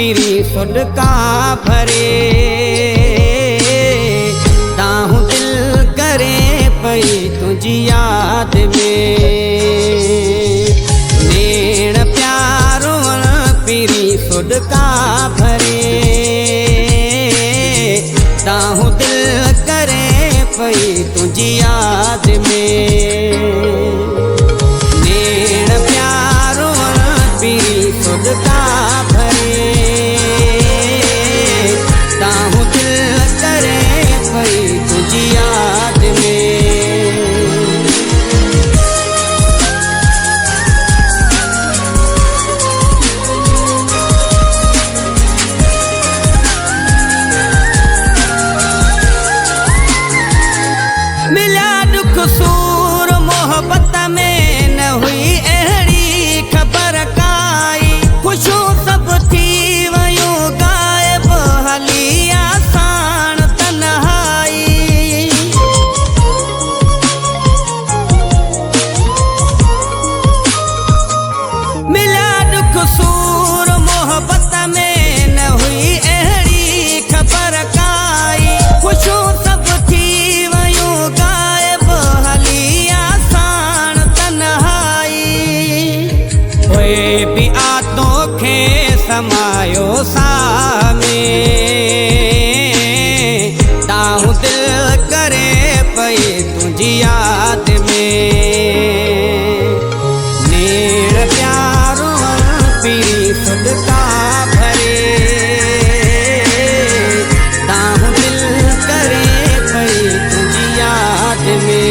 पीरी सुडका भरे ताहूं दिल करे पई तुझी याद में नेण प्यारो पीरी सुडका भरे ताहूं दिल करे पई तुझी याद में नेण प्यारो पीरी सुडका भरे ताहूं दिल करे पई तुझी याद में मिला दुख सूर मोहब्बत में न हुई अहड़ी खबर काई खुशू सब थी वयूं गायब हली आसान तन्हाई मिला दुख सूर मोहब्बत में न हुई अहड़ी खबर काई खुशू सब थी वयूं गायब हली आसान तन्हाई होए भी आतों खे समायो सामे ताहूं दिल करे पई तुझी याद में नेण प्यारो पीरी सुडका भरे ताहूं दिल करे पई तुझी याद में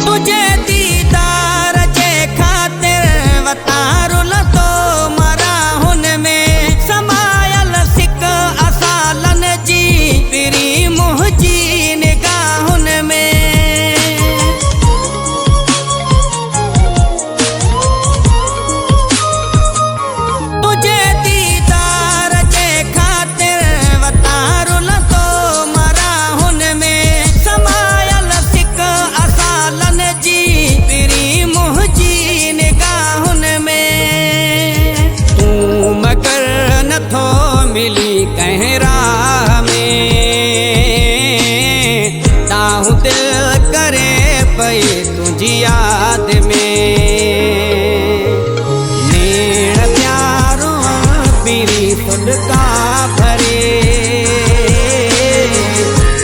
तुझे दीदार जे खातिर वतारुल तो मरा हुन में समायल सिक असालन जी पीरी मुंहिंजी निगाहुन में तुझे दीदार जे खातिर वतारुल तो मरा हुन में समायल सिक असालन जी पीरी मुंहिंजी निगाहुन में तूं मगर नथो मिली कंहिं राह में ताहूं दिल करे पई तुझी याद में नेण प्यारो पीरी सुडका भरे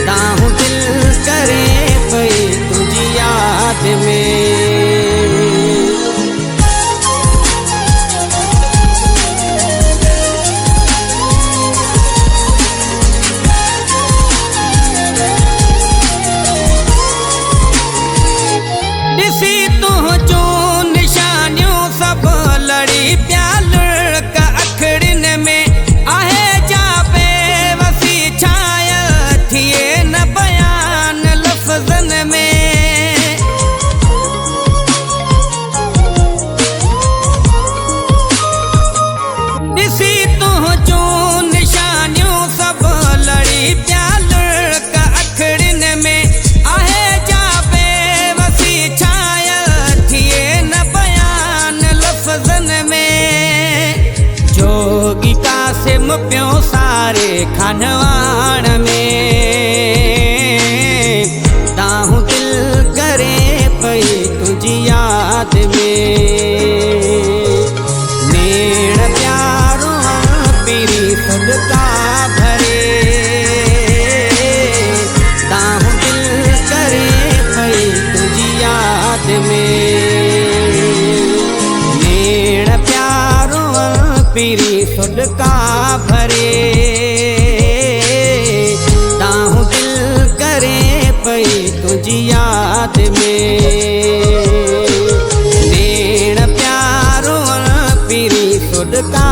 ताहूं दिल करे पई तुझी याद में ॾिसी तुंहिंजूं निशानियूं सभु लड़ी प्याल का अखड़िन में आहे जा बेवसी छायल थिए न बयान लफ़्ज़न में ॾिसी तुंहिंजूं निशानियूं सभु लड़ी प्याल का अखड़िन में आहे जा बेवसी छायल थिए न बयान लफ़्ज़न में जोगी कासिम पियो सारे खानवाण में ताहूं दिल करे पई तुझी याद में नेण प्यारो पीरी सुडका भरे ताहूं दिल करे पई तुझी याद में नेण प्यारो पीरी सुडका भरे ताहूं दिल करे पई तुझी याद में नेण प्यारो पीरी सुडका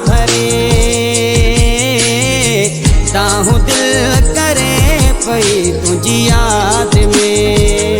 भरे वेंदा हूँ दिल करे पई तुझी याद में।